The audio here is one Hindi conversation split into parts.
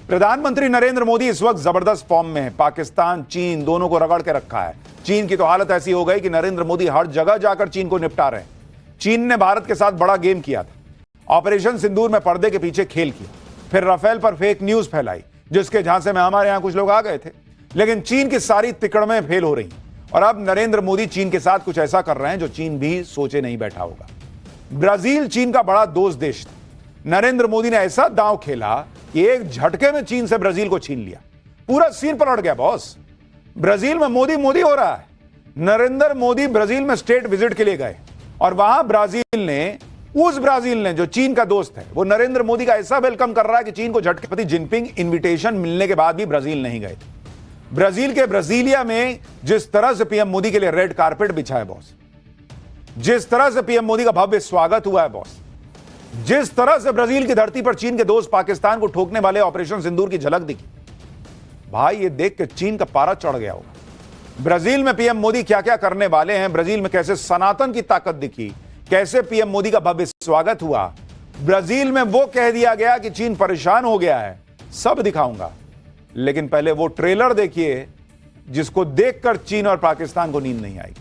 प्रधानमंत्री नरेंद्र मोदी इस वक्त जबरदस्त फॉर्म में है। पाकिस्तान चीन दोनों को रगड़ के रखा है। चीन की तो हालत ऐसी हो गई कि नरेंद्र मोदी हर जगह जाकर चीन को निपटा रहे हैं। चीन ने भारत के साथ बड़ा गेम किया था। ऑपरेशन सिंदूर में पर्दे के पीछे खेल किया, फिर राफेल पर फेक न्यूज फैलाई जिसके झांसे में हमारे यहां कुछ लोग आ गए थे। लेकिन चीन की सारी तिकड़में फेल हो रही और अब नरेंद्र मोदी चीन के साथ कुछ ऐसा कर रहे हैं जो चीन भी सोचे नहीं बैठा होगा। ब्राजील चीन का बड़ा दोस्त देश था। नरेंद्र मोदी ने ऐसा दांव खेला कि एक झटके में चीन से ब्राजील को छीन लिया। पूरा सीन पलट गया बॉस। ब्राजील में मोदी मोदी हो रहा है। नरेंद्र मोदी ब्राजील में स्टेट विजिट के लिए गए और वहां ब्राजील ने जो चीन का दोस्त है वो नरेंद्र मोदी का ऐसा वेलकम कर रहा है कि चीन को झटके। पति जिनपिंग इनविटेशन मिलने के बाद भी ब्राजील नहीं गए थे। ब्राजील के ब्राजीलिया में जिस तरह से पीएम मोदी के लिए रेड कारपेट बिछा है बॉस, जिस तरह से पीएम मोदी का भव्य स्वागत हुआ है बॉस, जिस तरह से ब्राजील की धरती पर चीन के दोस्त पाकिस्तान को ठोकने वाले ऑपरेशन सिंदूर की झलक दिखी, भाई ये देख के चीन का पारा चढ़ गया होगा। ब्राजील में पीएम मोदी क्या क्या करने वाले हैं, ब्राजील में कैसे सनातन की ताकत दिखी, कैसे पीएम मोदी का भव्य स्वागत हुआ, ब्राजील में वो कह दिया गया कि चीन परेशान हो गया है, सब दिखाऊंगा। लेकिन पहले वो ट्रेलर देखिए जिसको देखकर चीन और पाकिस्तान को नींद नहीं आई।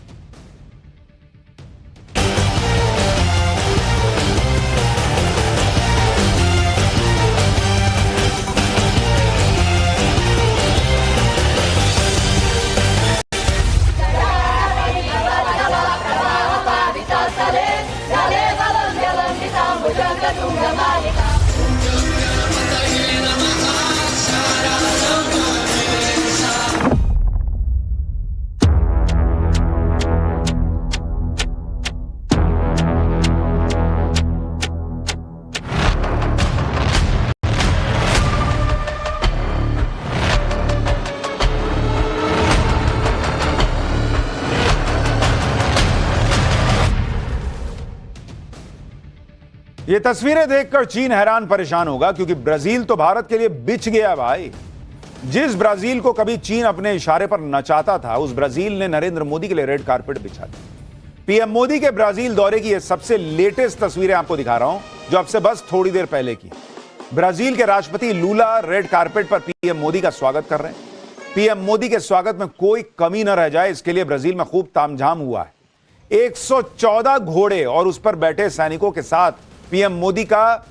ये तस्वीरें देखकर चीन हैरान परेशान होगा क्योंकि ब्राजील तो भारत के लिए बिछ गया भाई। जिस ब्राजील को कभी चीन अपने इशारे पर नचाता था उस ब्राजील ने नरेंद्र मोदी के लिए रेड कारपेट बिछा दिया। पीएम मोदी के ब्राजील दौरे की ये सबसे लेटेस्ट तस्वीरें आपको दिखा रहा हूं जो अब से बस थोड़ी देर पहले की। ब्राजील के राष्ट्रपति लूला रेड कारपेट पर पीएम मोदी का स्वागत कर रहे हैं। पीएम मोदी के स्वागत में कोई कमी न रह जाए इसके लिए ब्राजील में खूब तामझाम हुआ है। 114 घोड़े और उस पर बैठे सैनिकों के साथ पीएम मोदी का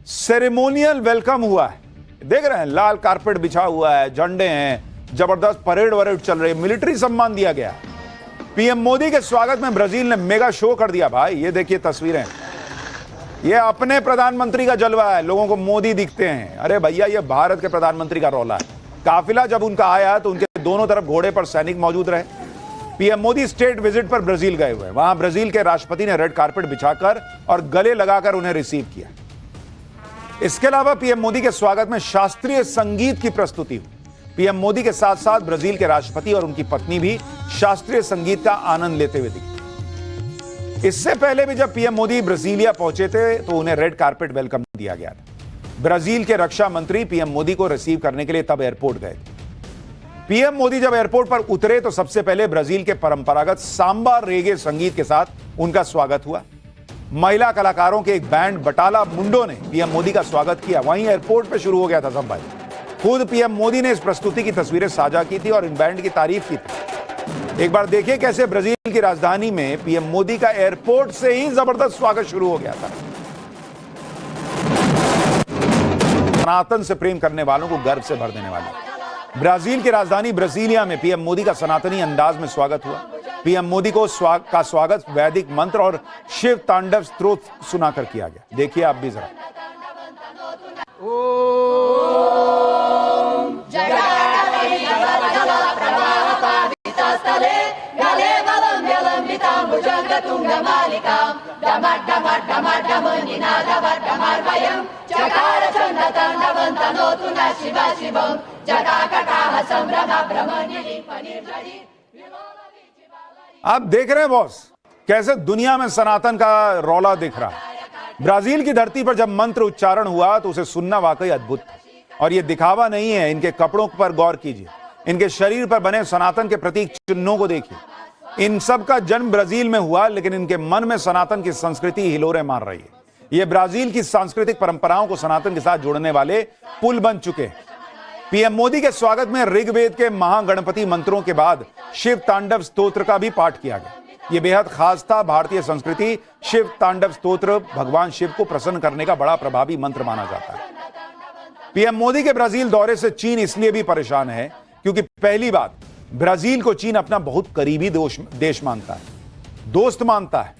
सेरेमोनियल वेलकम हुआ है। देख रहे हैं लाल कारपेट बिछा हुआ है, झंडे हैं, जबरदस्त परेड वरेड चल रही है, मिलिट्री सम्मान दिया गया। पीएम मोदी के स्वागत में ब्राजील ने मेगा शो कर दिया भाई। ये देखिए तस्वीरें, ये अपने प्रधानमंत्री का जलवा है, लोगों को मोदी दिखते हैं। अरे भैया ये भारत के प्रधानमंत्री का रौला है। काफिला जब उनका आया तो उनके दोनों तरफ घोड़े पर सैनिक मौजूद रहे। पीएम मोदी स्टेट विजिट पर ब्राजील गए हुए, वहां ब्राजील के राष्ट्रपति ने रेड कारपेट बिछाकर और गले लगाकर उन्हें रिसीव किया। इसके अलावा पीएम मोदी के स्वागत में शास्त्रीय संगीत की प्रस्तुति हुई। पीएम मोदी के साथ साथ ब्राजील के राष्ट्रपति और उनकी पत्नी भी शास्त्रीय संगीत का आनंद लेते हुए दिखे। इससे पहले भी जब पीएम मोदी ब्राजीलिया पहुंचे थे तो उन्हें रेड कारपेट वेलकम दिया गया था। ब्राजील के रक्षा मंत्री पीएम मोदी को रिसीव करने के लिए तब एयरपोर्ट गए थे। पीएम मोदी जब एयरपोर्ट पर उतरे तो सबसे पहले ब्राजील के परंपरागत सांबा रेगे संगीत के साथ उनका स्वागत हुआ। महिला कलाकारों के एक बैंड बटाला मुंडो ने पीएम मोदी का स्वागत किया। वहीं एयरपोर्ट पे शुरू हो गया था सब भाई। खुद पीएम मोदी ने इस प्रस्तुति की तस्वीरें साझा की थी और इन बैंड की तारीफ की थी। एक बार देखिए कैसे ब्राजील की राजधानी में पीएम मोदी का एयरपोर्ट से ही जबरदस्त स्वागत शुरू हो गया था। सनातन से प्रेम करने वालों को गर्व से भर देने वाली ब्राजील की राजधानी ब्राजीलिया में पीएम मोदी का सनातनी अंदाज में स्वागत हुआ। पीएम मोदी को स्वागत वैदिक मंत्र और शिव तांडव स्तोत्र सुनाकर किया गया। देखिए आप भी जरा। आप देख रहे हैं बॉस कैसे दुनिया में सनातन का रौला दिख रहा है। ब्राजील की धरती पर जब मंत्र उच्चारण हुआ तो उसे सुनना वाकई अद्भुत था। और यह दिखावा नहीं है। इनके कपड़ों पर गौर कीजिए, इनके शरीर पर बने सनातन के प्रतीक चिन्हों को देखिए। इन सब का जन्म ब्राजील में हुआ लेकिन इनके मन में सनातन की संस्कृति हिलोरे मार रही है। ये ब्राजील की सांस्कृतिक परंपराओं को सनातन के साथ जोड़ने वाले पुल बन चुके हैं। पीएम मोदी के स्वागत में ऋग्वेद के महागणपति मंत्रों के बाद शिव तांडव स्तोत्र का भी पाठ किया गया। यह बेहद खास था। भारतीय संस्कृति शिव तांडव स्तोत्र भगवान शिव को प्रसन्न करने का बड़ा प्रभावी मंत्र माना जाता है। पीएम मोदी के ब्राजील दौरे से चीन इसलिए भी परेशान है क्योंकि पहली बात, ब्राजील को चीन अपना बहुत करीबी देश मानता है, दोस्त मानता है,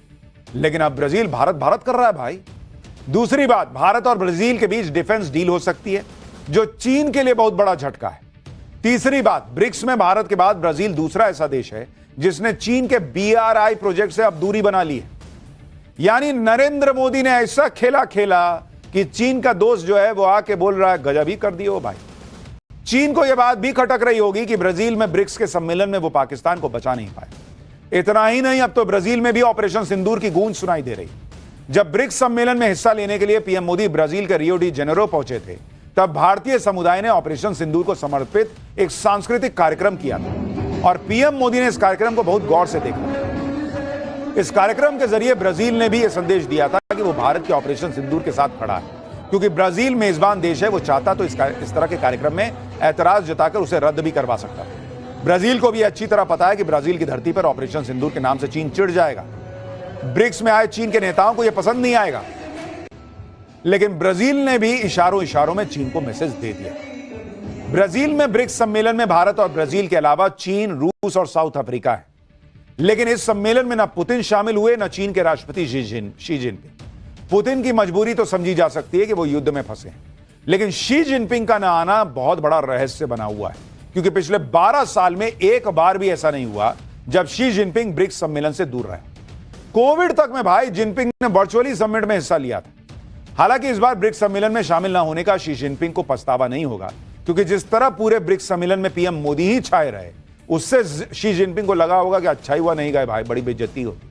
लेकिन अब ब्राजील भारत भारत कर रहा है भाई। दूसरी बात, भारत और ब्राजील के बीच डिफेंस डील हो सकती है जो चीन के लिए बहुत बड़ा झटका है। तीसरी बात, ब्रिक्स में भारत के बाद ब्राजील दूसरा ऐसा देश है जिसने चीन के BRI प्रोजेक्ट से अब दूरी बना ली है। यानी नरेंद्र मोदी ने ऐसा खेला खेला कि चीन का दोस्त जो है वो आके बोल रहा है गजब ही कर दिए हो भाई। चीन को यह बात भी खटक रही होगी कि ब्राजील में ब्रिक्स के सम्मेलन में वो पाकिस्तान को बचा नहीं पाए। इतना ही नहीं, अब तो ब्राजील में भी ऑपरेशन सिंदूर की गूंज सुनाई दे रही। जब ब्रिक्स सम्मेलन में हिस्सा लेने के लिए पीएम मोदी ब्राजील के रियो डी जेनेरो पहुंचे थे, तब भारतीय समुदाय ने ऑपरेशन सिंदूर को समर्पित एक सांस्कृतिक कार्यक्रम किया था और पीएम मोदी ने इस कार्यक्रम को बहुत गौर से देखा। इस कार्यक्रम के जरिए ब्राजील ने भी यह संदेश दिया था कि वो भारत के ऑपरेशन सिंदूर के साथ खड़ा है, क्योंकि ब्राजील मेजबान देश है। वो चाहता तो इस तरह के कार्यक्रम में ऐतराज जताकर उसे रद्द भी करवा सकता था। ब्राजील को भी अच्छी तरह पता है कि ब्राजील की धरती पर ऑपरेशन सिंदूर के नाम से चीन चिढ़ जाएगा। ब्रिक्स में आए चीन के नेताओं को यह पसंद नहीं आएगा, लेकिन ब्राजील ने भी इशारों इशारों में चीन को मैसेज दे दिया। ब्राजील में ब्रिक्स सम्मेलन में भारत और ब्राजील के अलावा चीन, रूस और साउथ अफ्रीका है, लेकिन इस सम्मेलन में न पुतिन शामिल हुए न चीन के राष्ट्रपति शी जिनपिंग। पुतिन की मजबूरी तो समझी जा सकती है कि वो युद्ध में फंसे, लेकिन शी जिनपिंग का न आना बहुत बड़ा रहस्य बना हुआ है, क्योंकि पिछले 12 साल में एक बार भी ऐसा नहीं हुआ जब शी जिनपिंग ब्रिक्स सम्मेलन से दूर रहे। कोविड तक में भाई जिनपिंग ने वर्चुअली समिट में हिस्सा लिया था। हालांकि इस बार ब्रिक्स सम्मेलन में शामिल न होने का शी जिनपिंग को पछतावा नहीं होगा, क्योंकि जिस तरह पूरे ब्रिक्स सम्मेलन में पीएम मोदी ही छाए रहे, उससे शी जिनपिंग को लगा होगा कि अच्छा ही हुआ नहीं गए भाई, बड़ी बेइज्जती होती।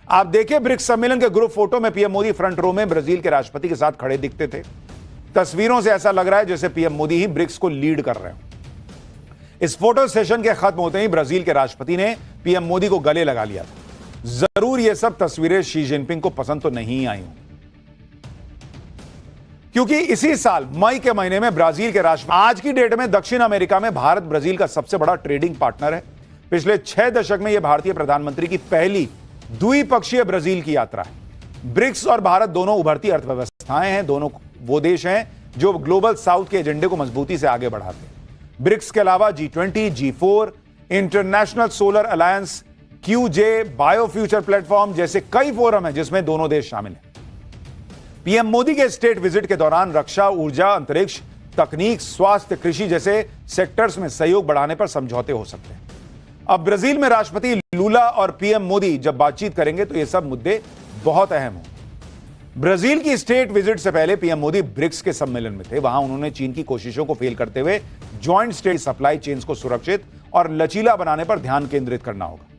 आप देखिए, ब्रिक्स सम्मेलन के ग्रुप फोटो में पीएम मोदी फ्रंट रो में ब्राजील के राष्ट्रपति के साथ खड़े दिखते थे। तस्वीरों से ऐसा लग रहा है जैसे पीएम मोदी ही ब्रिक्स को लीड कर रहे हो। इस फोटो सेशन के खत्म होते ही ब्राजील के राष्ट्रपति ने पीएम मोदी को गले लगा लिया था। जरूर यह सब तस्वीरें शी जिनपिंग को पसंद तो नहीं आई हों, क्योंकि इसी साल मई के महीने में ब्राजील के राष्ट्रपति आज की डेट में दक्षिण अमेरिका में भारत ब्राजील का सबसे बड़ा ट्रेडिंग पार्टनर है। पिछले 6 दशक में यह भारतीय प्रधानमंत्री की पहली द्विपक्षीय ब्राजील की यात्रा है। ब्रिक्स और भारत दोनों उभरती अर्थव्यवस्थाएं हैं, दोनों वो देश हैं जो ग्लोबल साउथ के एजेंडे को मजबूती से आगे बढ़ाते हैं। ब्रिक्स के अलावा G20, G4, international solar alliance, QJ, bio future platform जैसे कई फोरम हैं जिसमें दोनों देश शामिल हैं। पीएम मोदी के स्टेट विजिट के दौरान रक्षा, ऊर्जा, अंतरिक्ष, तकनीक, स्वास्थ्य, कृषि जैसे सेक्टर्स में सहयोग बढ़ाने पर समझौते हो सकते हैं। अब ब्राजील में राष्ट्रपति लूला और पीएम मोदी जब बातचीत करेंगे तो ये सब मुद्दे बहुत अहम होंगे। ब्राजील की स्टेट विजिट से पहले पीएम मोदी ब्रिक्स के सम्मेलन में थे। वहां उन्होंने चीन की कोशिशों को फेल करते हुए ज्वाइंट स्टेट सप्लाई चेन्स को सुरक्षित और लचीला बनाने पर ध्यान केंद्रित करना होगा।